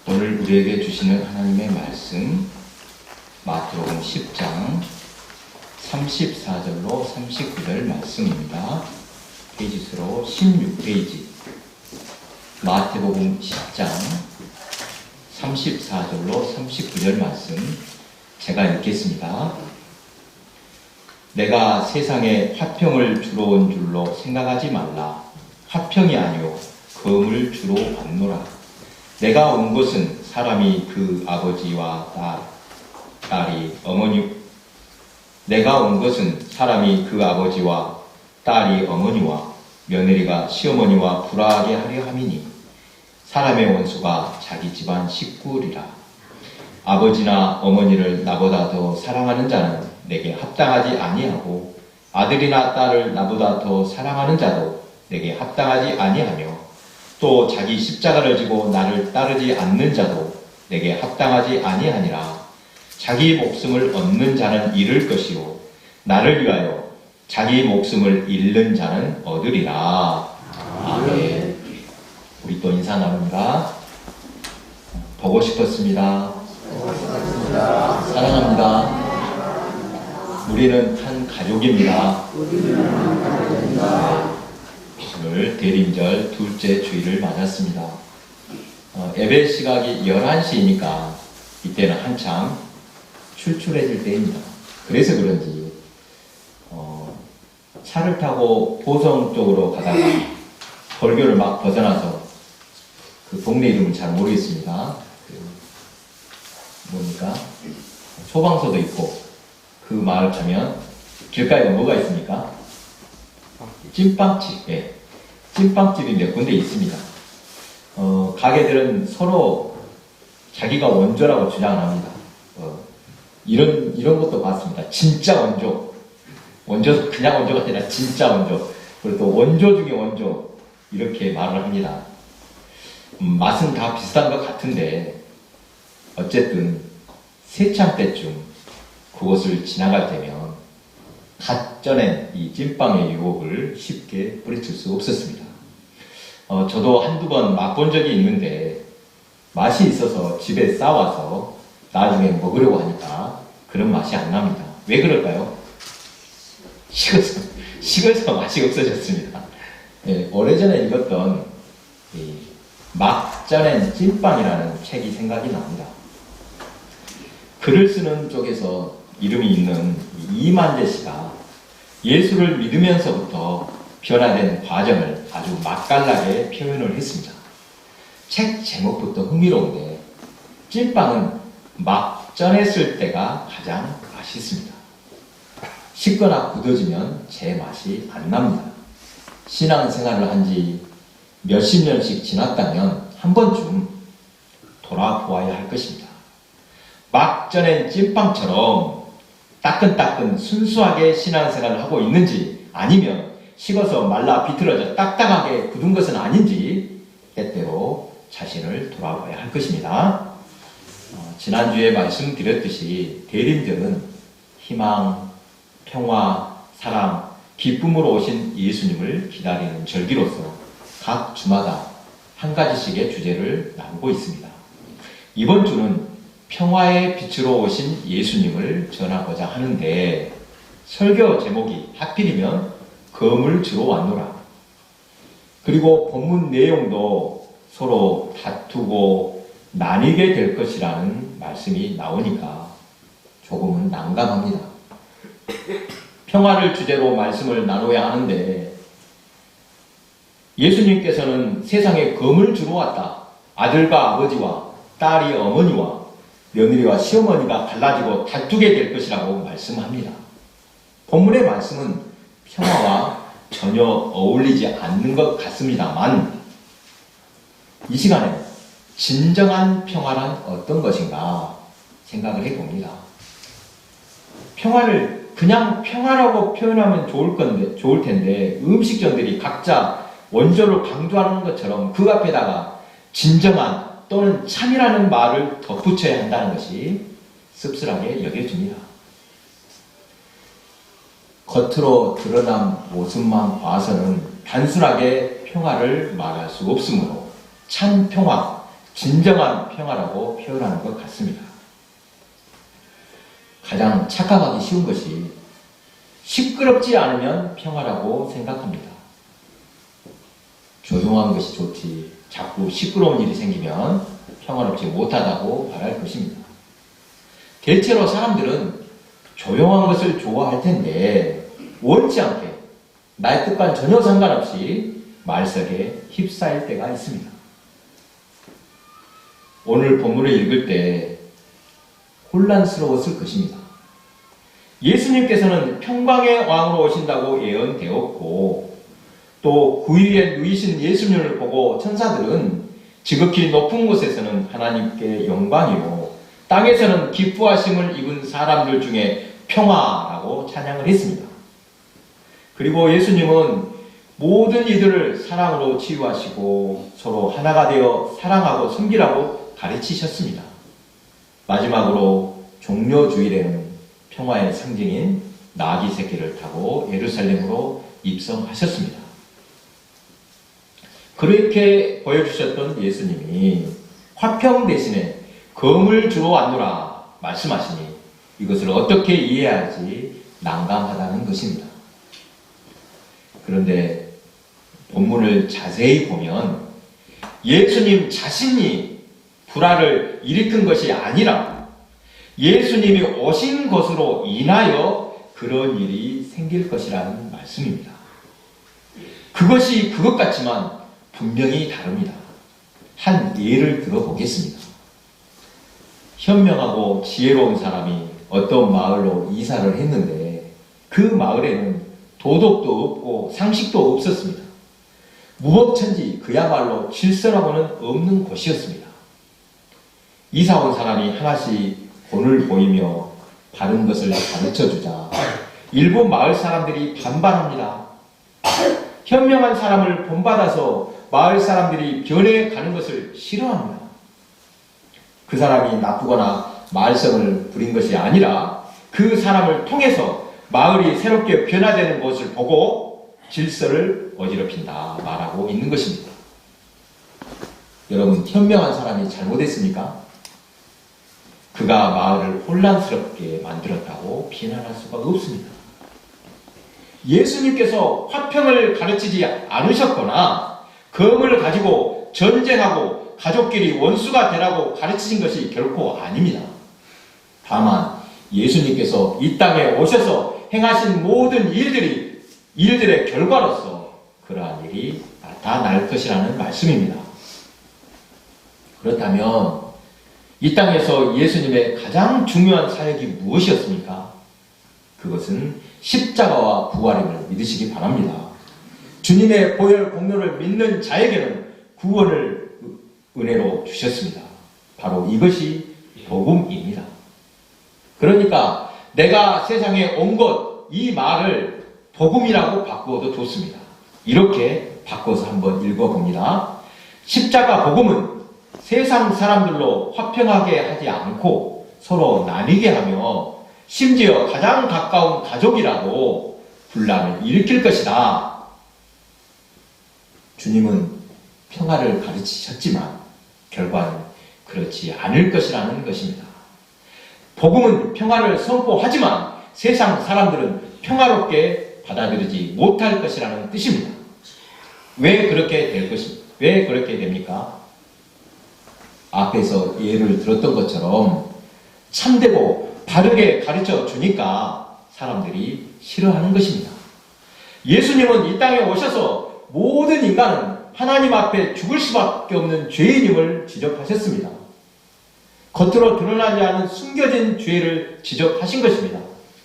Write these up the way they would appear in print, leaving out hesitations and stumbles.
오늘 우리에게 주시는 하나님의 말씀 마태복음 10장 34절로 39절 말씀입니다. 페이지수로 16페이지 마태복음 10장 34절로 39절 말씀 제가 읽겠습니다. 내가 세상에 화평을 주러 온 줄로 생각하지 말라. 화평이 아니요 검을 주러 왔노라. 내가 온 것은 사람이 그 아버지와 딸이 어머니와 며느리가 시어머니와 불화하게 하려 함이니 사람의 원수가 자기 집안 식구리라. 아버지나 어머니를 나보다 더 사랑하는 자는 내게 합당하지 아니하고 아들이나 딸을 나보다 더 사랑하는 자도 내게 합당하지 아니하며 또 자기 십자가를 지고 나를 따르지 않는 자도 내게 합당하지 아니하니라. 자기 목숨을 얻는 자는 잃을 것이요 나를 위하여 자기 목숨을 잃는 자는 얻으리라. 아멘. 우리 또 인사 나눕니다. 보고 싶었습니다. 사랑합니다. 우리는 한 가족입니다. 오늘 대림절 둘째 주일을 맞았습니다. 예배 시각이 11시이니까 이때는 한참 출출해질 때입니다. 그래서 그런지 차를 타고 보성 쪽으로 가다가 벌교를 막 벗어나서 그 동네 이름을 잘 모르겠습니다. 소방서도 있고 그 마을 가면 길가에 뭐가 있습니까? 찐빵집. 예. 찐빵집이 몇 군데 있습니다. 가게들은 서로 자기가 원조라고 주장을 합니다. 이런 것도 봤습니다. 진짜 원조. 원조, 그냥 원조가 아니라 진짜 원조. 그리고 또 원조 중에 원조. 이렇게 말을 합니다. 맛은 다 비슷한 것 같은데, 어쨌든, 세참 때쯤 그곳을 지나갈 때면, 갓 쪄낸 이 찐빵의 유혹을 쉽게 뿌리칠 수 없었습니다. 저도 한두 번 맛본 적이 있는데 맛이 있어서 집에 싸와서 나중에 먹으려고 하니까 그런 맛이 안 납니다. 왜 그럴까요? 식어서 맛이 없어졌습니다. 네, 오래전에 읽었던 막 쪄낸 찐빵이라는 책이 생각이 납니다. 글을 쓰는 쪽에서 이름이 있는 이만재 씨가 예수를 믿으면서부터 변화된 과정을 아주 맛깔나게 표현을 했습니다. 책 제목부터 흥미로운데 찐빵은 막 쪄냈을 때가 가장 맛있습니다. 식거나 굳어지면 제 맛이 안 납니다. 신앙생활을 한 지 몇십 년씩 지났다면 한 번쯤 돌아보아야 할 것입니다. 막 쪄낸 찐빵처럼 따끈따끈 순수하게 신앙생활을 하고 있는지 아니면 식어서 말라 비틀어져 딱딱하게 굳은 것은 아닌지 때때로 자신을 돌아봐야 할 것입니다. 지난주에 말씀드렸듯이 대림절은 희망, 평화, 사랑, 기쁨으로 오신 예수님을 기다리는 절기로서 각 주마다 한 가지씩의 주제를 나누고 있습니다. 이번 주는 평화의 빛으로 오신 예수님을 전하고자 하는데 설교 제목이 하필이면 검을 주러 왔노라. 그리고 본문 내용도 서로 다투고 나뉘게 될 것이라는 말씀이 나오니까 조금은 난감합니다. 평화를 주제로 말씀을 나눠야 하는데 예수님께서는 세상에 검을 주러 왔다. 아들과 아버지와 딸이 어머니와 며느리와 시어머니가 갈라지고 다투게 될 것이라고 말씀합니다. 본문의 말씀은 평화와 전혀 어울리지 않는 것 같습니다만 이 시간에 진정한 평화란 어떤 것인가 생각을 해봅니다. 평화를 그냥 평화라고 표현하면 좋을 텐데 음식점들이 각자 원조를 강조하는 것처럼 그 앞에다가 진정한 또는 참이라는 말을 덧붙여야 한다는 것이 씁쓸하게 여겨집니다. 겉으로 드러난 모습만 봐서는 단순하게 평화를 말할 수 없으므로 참 평화, 진정한 평화라고 표현하는 것 같습니다. 가장 착각하기 쉬운 것이 시끄럽지 않으면 평화라고 생각합니다. 조용한 것이 좋지 자꾸 시끄러운 일이 생기면 평화롭지 못하다고 말할 것입니다. 대체로 사람들은 조용한 것을 좋아할 텐데 원치 않게 나의 뜻과는 전혀 상관없이 말석에 휩싸일 때가 있습니다. 오늘 본문을 읽을 때 혼란스러웠을 것입니다. 예수님께서는 평강의 왕으로 오신다고 예언되었고 또 구유에 누이신 예수님을 보고 천사들은 지극히 높은 곳에서는 하나님께 영광이요 땅에서는 기뻐하심을 입은 사람들 중에 평화라고 찬양을 했습니다. 그리고 예수님은 모든 이들을 사랑으로 치유하시고 서로 하나가 되어 사랑하고 섬기라고 가르치셨습니다. 마지막으로 종료주일에는 평화의 상징인 나귀 새끼를 타고 예루살렘으로 입성하셨습니다. 그렇게 보여주셨던 예수님이 화평 대신에 검을 주러 왔노라 말씀하시니 이것을 어떻게 이해해야 할지 난감하다는 것입니다. 그런데 본문을 자세히 보면 예수님 자신이 불화를 일으킨 것이 아니라 예수님이 오신 것으로 인하여 그런 일이 생길 것이라는 말씀입니다. 그것이 그것 같지만 분명히 다릅니다. 한 예를 들어보겠습니다. 현명하고 지혜로운 사람이 어떤 마을로 이사를 했는데 그 마을에는 도덕도 없고 상식도 없었습니다. 무법천지 그야말로 질서라고는 없는 곳이었습니다. 이사 온 사람이 하나씩 본을 보이며 바른 것을 가르쳐주자 일부 마을 사람들이 반발합니다. 현명한 사람을 본받아서 마을 사람들이 변해 가는 것을 싫어합니다. 그 사람이 나쁘거나 말썽을 부린 것이 아니라 그 사람을 통해서 마을이 새롭게 변화되는 것을 보고 질서를 어지럽힌다 말하고 있는 것입니다. 여러분, 현명한 사람이 잘못했습니까? 그가 마을을 혼란스럽게 만들었다고 비난할 수가 없습니다. 예수님께서 화평을 가르치지 않으셨거나 검을 가지고 전쟁하고 가족끼리 원수가 되라고 가르치신 것이 결코 아닙니다. 다만 예수님께서 이 땅에 오셔서 행하신 모든 일들의 결과로서 그러한 일이 나타날 것이라는 말씀입니다. 그렇다면 이 땅에서 예수님의 가장 중요한 사역이 무엇이었습니까? 그것은 십자가와 부활임을 믿으시기 바랍니다. 주님의 보혈 공로를 믿는 자에게는 구원을 은혜로 주셨습니다. 바로 이것이 복음입니다. 그러니까 내가 세상에 온 것, 이 말을 복음이라고 바꾸어도 좋습니다. 이렇게 바꿔서 한번 읽어봅니다. 십자가 복음은 세상 사람들로 화평하게 하지 않고 서로 나뉘게 하며 심지어 가장 가까운 가족이라도 분란을 일으킬 것이다. 주님은 평화를 가르치셨지만 결과는 그렇지 않을 것이라는 것입니다. 복음은 평화를 선포하지만 세상 사람들은 평화롭게 받아들이지 못할 것이라는 뜻입니다. 왜 그렇게 될 것입니까? 왜 그렇게 됩니까? 앞에서 예를 들었던 것처럼 참되고 바르게 가르쳐 주니까 사람들이 싫어하는 것입니다. 예수님은 이 땅에 오셔서 모든 인간은 하나님 앞에 죽을 수밖에 없는 죄인임을 지적하셨습니다. 겉으로 드러나지 않은 숨겨진 죄를 지적하신 것입니다.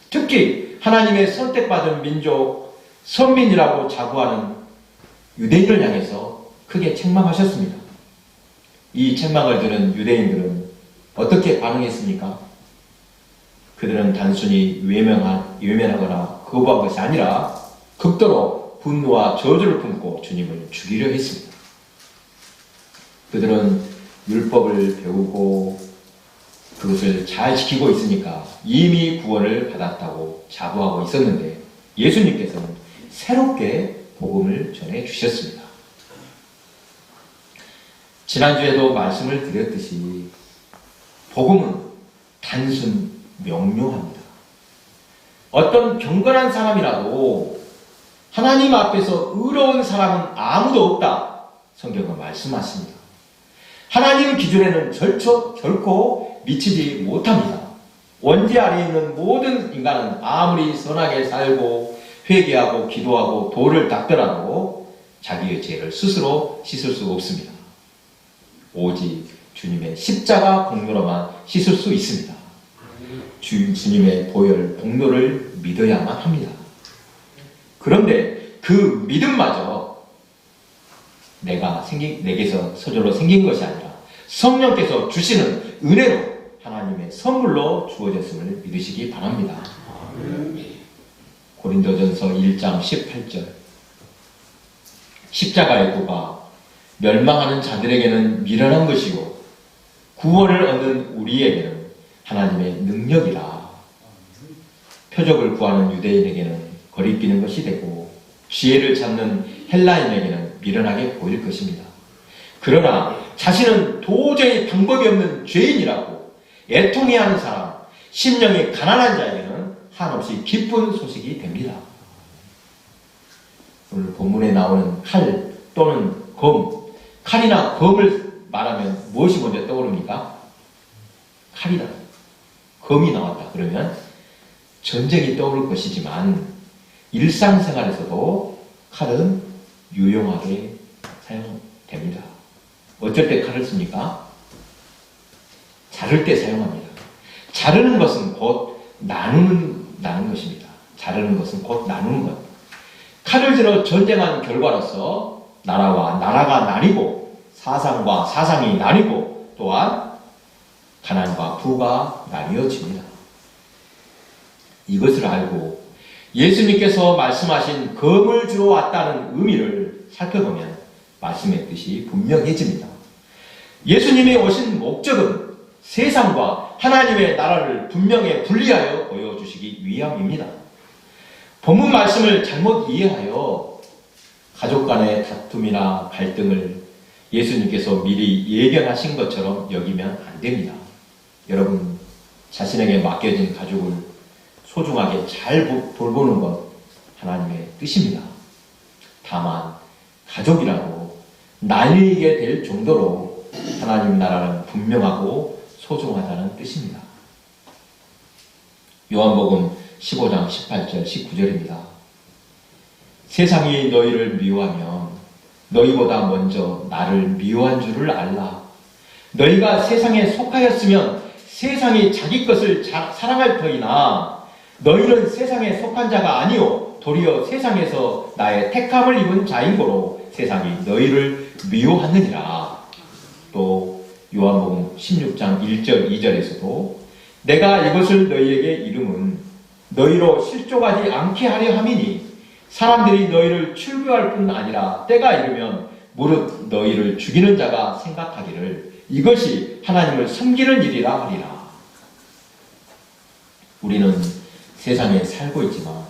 특히 하나님의 선택받은 민족, 선민이라고 자부하는 유대인을 향해서 크게 책망하셨습니다. 이 책망을 들은 유대인들은 어떻게 반응했습니까? 그들은 단순히 외면하거나 거부한 것이 아니라 극도로 분노와 저주를 품고 주님을 죽이려 했습니다. 그들은 율법을 배우고 그것을 잘 지키고 있으니까 이미 구원을 받았다고 자부하고 있었는데 예수님께서는 새롭게 복음을 전해 주셨습니다. 지난주에도 말씀을 드렸듯이 복음은 단순 명료합니다. 어떤 경건한 사람이라도 하나님 앞에서 의로운 사람은 아무도 없다. 성경은 말씀하십니다. 하나님 기준에는 결코 미치지 못합니다. 원죄 아래에 있는 모든 인간은 아무리 선하게 살고 회개하고 기도하고 도를 닦더라도 자기의 죄를 스스로 씻을 수 없습니다. 오직 주님의 십자가 공로로만 씻을 수 있습니다. 주님의 보혈 공로를 믿어야만 합니다. 그런데 그 믿음마저 내게서 서절로 생긴 것이 아니라 성령께서 주시는 은혜로 하나님의 선물로 주어졌음을 믿으시기 바랍니다. 고린도전서 1장 18절 십자가의 도가 멸망하는 자들에게는 미련한 것이요 구원을 얻는 우리에게는 하나님의 능력이라. 표적을 구하는 유대인에게는 거리끼는 것이 되고 지혜를 찾는 헬라인에게는 미련하게 보일 것입니다. 그러나 자신은 도저히 방법이 없는 죄인이라고 애통해하는 사람, 심령이 가난한 자에게는 한없이 기쁜 소식이 됩니다. 오늘 본문에 나오는 칼 또는 검, 칼이나 검을 말하면 무엇이 먼저 떠오릅니까? 칼이다. 검이 나왔다. 그러면 전쟁이 떠오를 것이지만 일상생활에서도 칼은 유용하게 사용됩니다. 어쩔 때 칼을 씁니까? 자를 때 사용합니다. 자르는 것은 곧 나누는 것입니다. 자르는 것은 곧 나누는 것. 칼을 들어 전쟁한 결과로서 나라와 나라가 나뉘고 사상과 사상이 나뉘고 또한 가난과 부가 나뉘어집니다. 이것을 알고 예수님께서 말씀하신 검을 주러 왔다는 의미를 살펴보면 말씀의 뜻이 분명해집니다. 예수님이 오신 목적은 세상과 하나님의 나라를 분명히 분리하여 보여주시기 위함입니다. 본문 말씀을 잘못 이해하여 가족 간의 다툼이나 갈등을 예수님께서 미리 예견하신 것처럼 여기면 안 됩니다. 여러분, 자신에게 맡겨진 가족을 소중하게 잘 돌보는 것 하나님의 뜻입니다. 다만 가족이라고 나뉘게 될 정도로 하나님 나라는 분명하고 소중하다는 뜻입니다. 요한복음 15장 18절 19절입니다. 세상이 너희를 미워하면 너희보다 먼저 나를 미워한 줄을 알라. 너희가 세상에 속하였으면 세상이 자기 것을 사랑할 터이나 너희는 세상에 속한 자가 아니요 도리어 세상에서 나의 택함을 입은 자인고로 세상이 너희를 미워하느니라. 또 요한복음 16장 1절 2절에서도 내가 이것을 너희에게 이름은 너희로 실족하지 않게 하려 함이니 사람들이 너희를 출교할 뿐 아니라 때가 이르면 무릇 너희를 죽이는 자가 생각하기를 이것이 하나님을 섬기는 일이라 하리라. 우리는 세상에 살고 있지만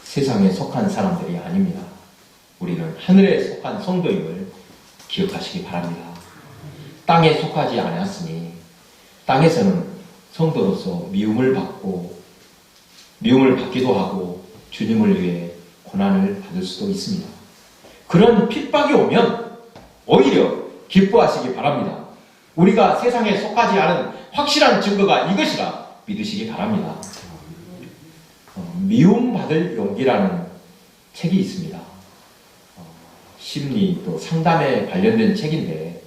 세상에 속한 사람들이 아닙니다. 우리는 하늘에 속한 성도임을 기억하시기 바랍니다. 땅에 속하지 않았으니 땅에서는 성도로서 미움을 받기도 하고 주님을 위해 고난을 받을 수도 있습니다. 그런 핍박이 오면 오히려 기뻐하시기 바랍니다. 우리가 세상에 속하지 않은 확실한 증거가 이것이라 믿으시기 바랍니다. 미움받을 용기라는 책이 있습니다. 심리 또 상담에 관련된 책인데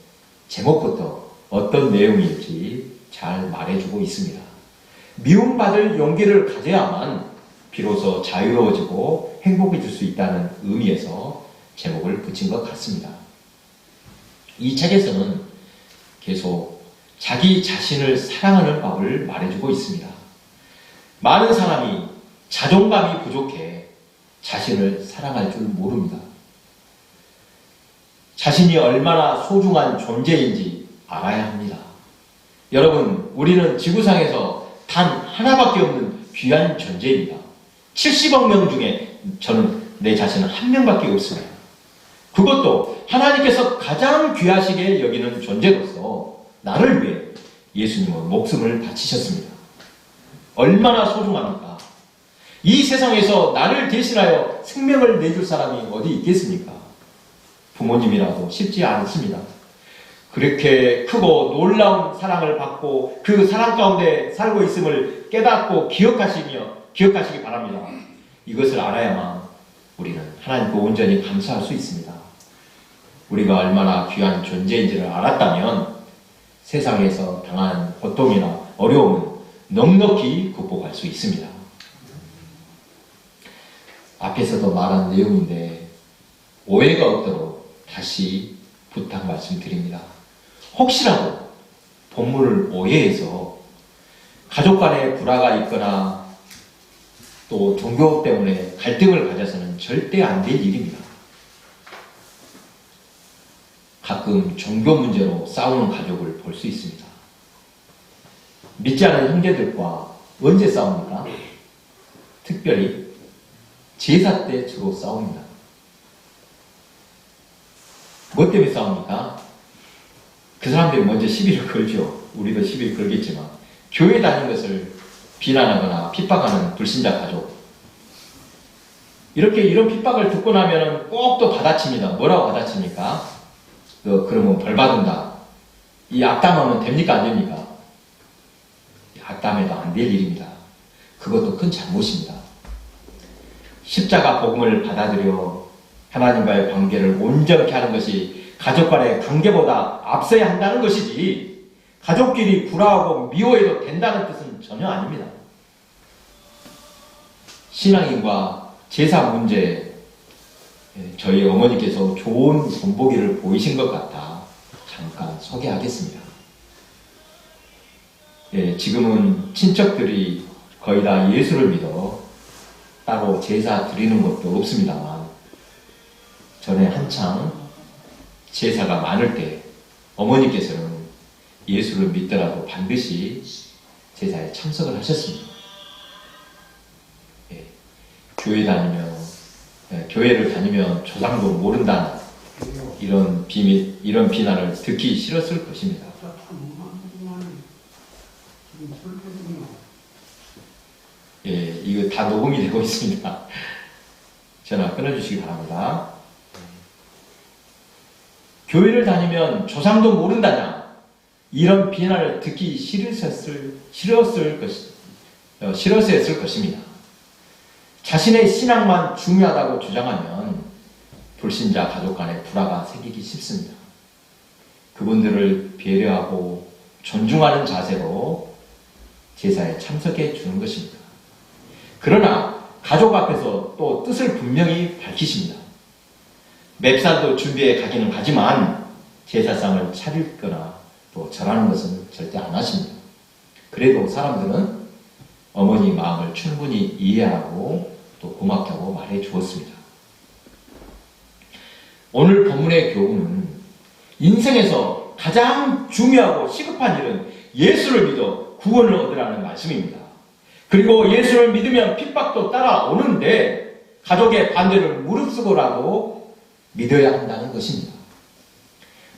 제목부터 어떤 내용일지 잘 말해주고 있습니다. 미움받을 용기를 가져야만 비로소 자유로워지고 행복해질 수 있다는 의미에서 제목을 붙인 것 같습니다. 이 책에서는 계속 자기 자신을 사랑하는 법을 말해주고 있습니다. 많은 사람이 자존감이 부족해 자신을 사랑할 줄 모릅니다. 자신이 얼마나 소중한 존재인지 알아야 합니다. 여러분, 우리는 지구상에서 단 하나밖에 없는 귀한 존재입니다. 70억 명 중에 저는 내 자신은 한 명밖에 없습니다. 그것도 하나님께서 가장 귀하시게 여기는 존재로서 나를 위해 예수님은 목숨을 바치셨습니다. 얼마나 소중합니까? 이 세상에서 나를 대신하여 생명을 내줄 사람이 어디 있겠습니까? 부모님이라도 쉽지 않습니다. 그렇게 크고 놀라운 사랑을 받고 그 사랑 가운데 살고 있음을 깨닫고 기억하시기 바랍니다. 이것을 알아야만 우리는 하나님께 온전히 감사할 수 있습니다. 우리가 얼마나 귀한 존재인지를 알았다면 세상에서 당한 고통이나 어려움은 넉넉히 극복할 수 있습니다. 앞에서도 말한 내용인데 오해가 없도록 다시 부탁 말씀드립니다. 혹시라도 본문을 오해해서 가족 간에 불화가 있거나 또 종교 때문에 갈등을 가져서는 절대 안 될 일입니다. 가끔 종교 문제로 싸우는 가족을 볼 수 있습니다. 믿지 않은 형제들과 언제 싸웁니까? 특별히 제사 때 주로 싸웁니다. 무엇 때문에 싸웁니까? 그 사람들이 먼저 시비를 걸죠. 우리도 시비를 걸겠지만 교회 다니는 것을 비난하거나 핍박하는 불신자 가족, 이런 핍박을 듣고 나면 꼭 또 받아칩니다. 뭐라고 받아칩니까? 그러면 벌 받는다. 이 악담하면 됩니까? 안 됩니까? 악담해도 안 될 일입니다. 그것도 큰 잘못입니다. 십자가 복음을 받아들여 하나님과의 관계를 온전케 하는 것이 가족 간의 관계보다 앞서야 한다는 것이지, 가족끼리 불화하고 미워해도 된다는 뜻은 전혀 아닙니다. 신앙인과 제사 문제, 저희 어머니께서 좋은 본보기를 보이신 것 같아 잠깐 소개하겠습니다. 지금은 친척들이 거의 다 예수를 믿어 따로 제사 드리는 것도 없습니다만, 전에 한창 제사가 많을 때 어머니께서는 예수를 믿더라도 반드시 제사에 참석을 하셨습니다. 교회를 다니면 조상도 모른다는 이런 비난을 듣기 싫었을 것입니다. 이거 다 녹음이 되고 있습니다. 전화 끊어주시기 바랍니다. 교회를 다니면 조상도 모른다냐, 이런 비난을 듣기 싫었을 것입니다. 자신의 신앙만 중요하다고 주장하면 불신자 가족 간에 불화가 생기기 쉽습니다. 그분들을 배려하고 존중하는 자세로 제사에 참석해 주는 것입니다. 그러나 가족 앞에서 또 뜻을 분명히 밝히십니다. 맵살도 준비해 가기는 가지만 제사상을 차리거나 또 절하는 것은 절대 안 하십니다. 그래도 사람들은 어머니 마음을 충분히 이해하고 또 고맙다고 말해 주었습니다. 오늘 본문의 교훈은 인생에서 가장 중요하고 시급한 일은 예수를 믿어 구원을 얻으라는 말씀입니다. 그리고 예수를 믿으면 핍박도 따라오는데 가족의 반대를 무릅쓰고라도 믿어야 한다는 것입니다.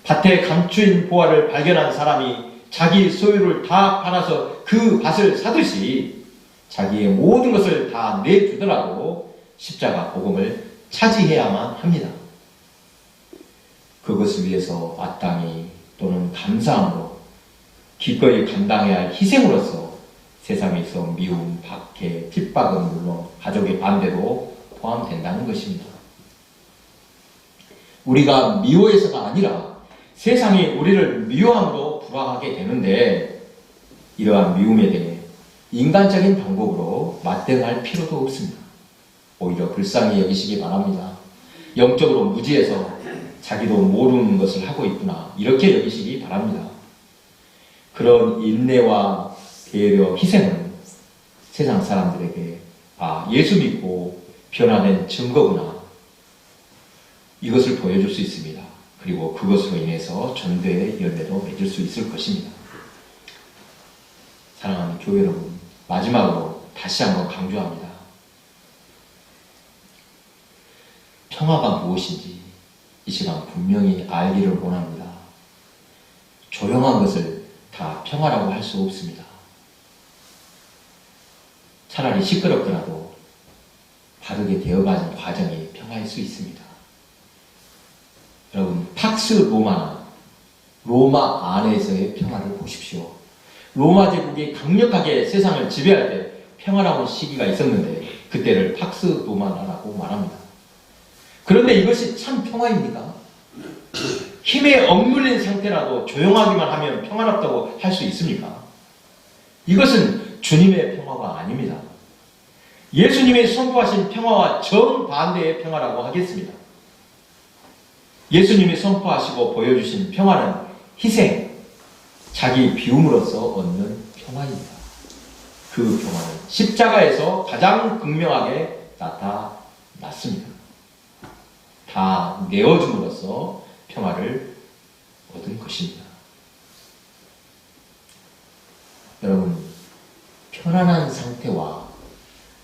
밭에 감추인 보화를 발견한 사람이 자기 소유를 다 팔아서 그 밭을 사듯이 자기의 모든 것을 다 내주더라도 십자가 복음을 차지해야만 합니다. 그것을 위해서 마땅히 또는 감사함으로 기꺼이 감당해야 할 희생으로서 세상에서 미움, 박해, 핍박은 물론 가족의 반대도 포함된다는 것입니다. 우리가 미워해서가 아니라 세상이 우리를 미워함으로 불화하게 되는데, 이러한 미움에 대해 인간적인 방법으로 맞대응할 필요도 없습니다. 오히려 불쌍히 여기시기 바랍니다. 영적으로 무지해서 자기도 모르는 것을 하고 있구나, 이렇게 여기시기 바랍니다. 그런 인내와 배려, 희생은 세상 사람들에게 예수 믿고 변화된 증거구나, 이것을 보여줄 수 있습니다. 그리고 그것으로 인해서 전도의 열매도 맺을 수 있을 것입니다. 사랑하는 교회 여러분, 마지막으로 다시 한번 강조합니다. 평화가 무엇인지, 이 시간 분명히 알기를 원합니다. 조용한 것을 다 평화라고 할 수 없습니다. 차라리 시끄럽더라도 바르게 되어가는 과정이 평화일 수 있습니다. 여러분, 팍스 로마나 로마 안에서의 평화를 보십시오. 로마 제국이 강력하게 세상을 지배할 때 평화로운 시기가 있었는데 그때를 팍스 로마나라고 말합니다. 그런데 이것이 참 평화입니까? 힘에 억눌린 상태라도 조용하기만 하면 평화롭다고 할 수 있습니까? 이것은 주님의 평화가 아닙니다. 예수님이 선포하신 평화와 정반대의 평화라고 하겠습니다. 예수님이 선포하시고 보여주신 평화는 희생, 자기 비움으로써 얻는 평화입니다. 그 평화는 십자가에서 가장 극명하게 나타났습니다. 다 내어줌으로써 평화를 얻은 것입니다. 여러분, 편안한 상태와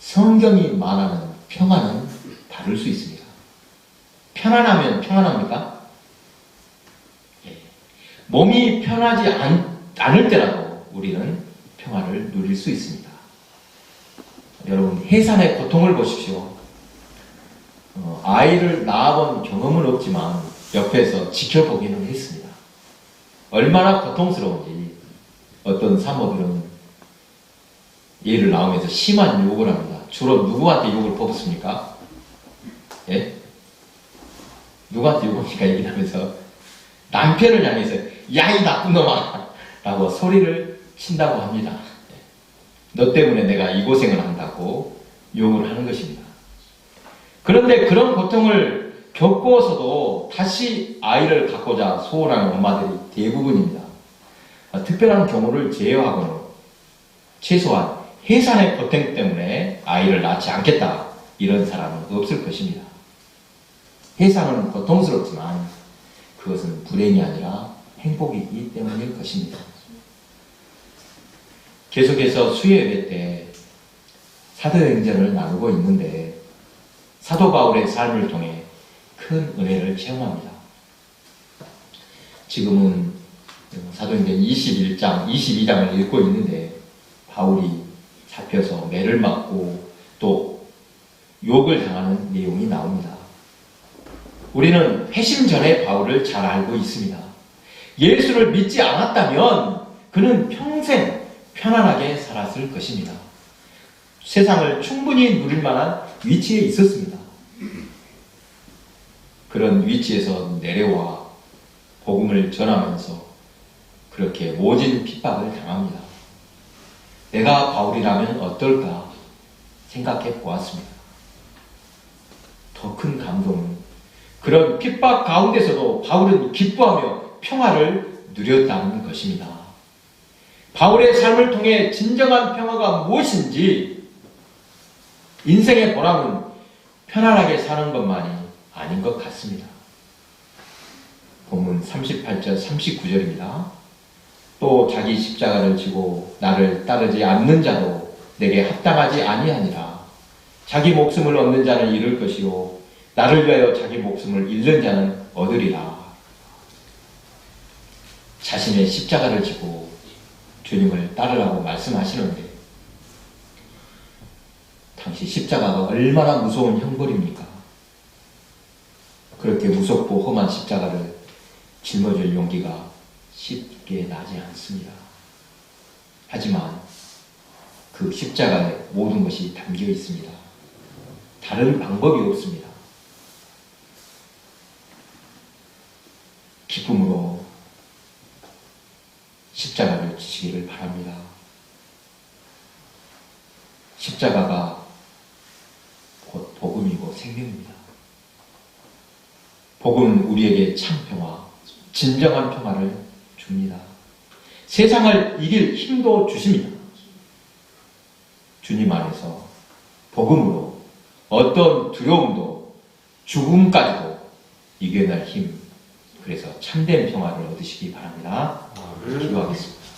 성경이 말하는 평화는 다를 수 있습니다. 편안하면 평안합니까? 예. 몸이 편하지 않을 때라도 우리는 평화를 누릴 수 있습니다. 여러분, 해산의 고통을 보십시오. 아이를 낳아본 경험은 없지만 옆에서 지켜보기는 했습니다. 얼마나 고통스러운지 어떤 사모들은 얘를 낳으면서 심한 욕을 합니다. 주로 누구한테 욕을 퍼붓습니까? 예? 누구한테 욕합니까? 얘기하면서 남편을 향해서 야, 이 나쁜 놈아! 라고 소리를 친다고 합니다. 너 때문에 내가 이 고생을 한다고 욕을 하는 것입니다. 그런데 그런 고통을 겪고서도 다시 아이를 갖고자 소원하는 엄마들이 대부분입니다. 특별한 경우를 제외하고는 최소한 해산의 고통 때문에 아이를 낳지 않겠다, 이런 사람은 없을 것입니다. 해산은 고통스럽지만 그것은 불행이 아니라 행복이기 때문일 것입니다. 계속해서 수요예배 때 사도행전을 나누고 있는데 사도 바울의 삶을 통해 큰 은혜를 체험합니다. 지금은 사도행전 21장, 22장을 읽고 있는데 바울이 잡혀서 매를 맞고 또 욕을 당하는 내용이 나옵니다. 우리는 회심 전에 바울을 잘 알고 있습니다. 예수를 믿지 않았다면 그는 평생 편안하게 살았을 것입니다. 세상을 충분히 누릴 만한 위치에 있었습니다. 그런 위치에서 내려와 복음을 전하면서 그렇게 모진 핍박을 당합니다. 내가 바울이라면 어떨까 생각해 보았습니다. 더 큰 감동은 그런 핍박 가운데서도 바울은 기뻐하며 평화를 누렸다는 것입니다. 바울의 삶을 통해 진정한 평화가 무엇인지, 인생의 보람은 편안하게 사는 것만이 아닌 것 같습니다. 본문 38절 39절입니다. 또 자기 십자가를 지고 나를 따르지 않는 자도 내게 합당하지 아니하니라. 자기 목숨을 얻는 자는 잃을 것이요 나를 위하여 자기 목숨을 잃는 자는 얻으리라. 자신의 십자가를 지고 주님을 따르라고 말씀하시는데 당시 십자가가 얼마나 무서운 형벌입니까? 그렇게 무섭고 험한 십자가를 짊어질 용기가 쉽게 나지 않습니다. 하지만 그 십자가에 모든 것이 담겨 있습니다. 다른 방법이 없습니다. 기쁨으로 십자가를 지시기를 바랍니다. 십자가가 곧 복음이고 생명입니다. 복음은 우리에게 참 평화, 진정한 평화를 줍니다. 세상을 이길 힘도 주십니다. 주님 안에서 복음으로 어떤 두려움도 죽음까지도 이겨낼 힘, 그래서 참된 평화를 얻으시기 바랍니다. 기도하겠습니다.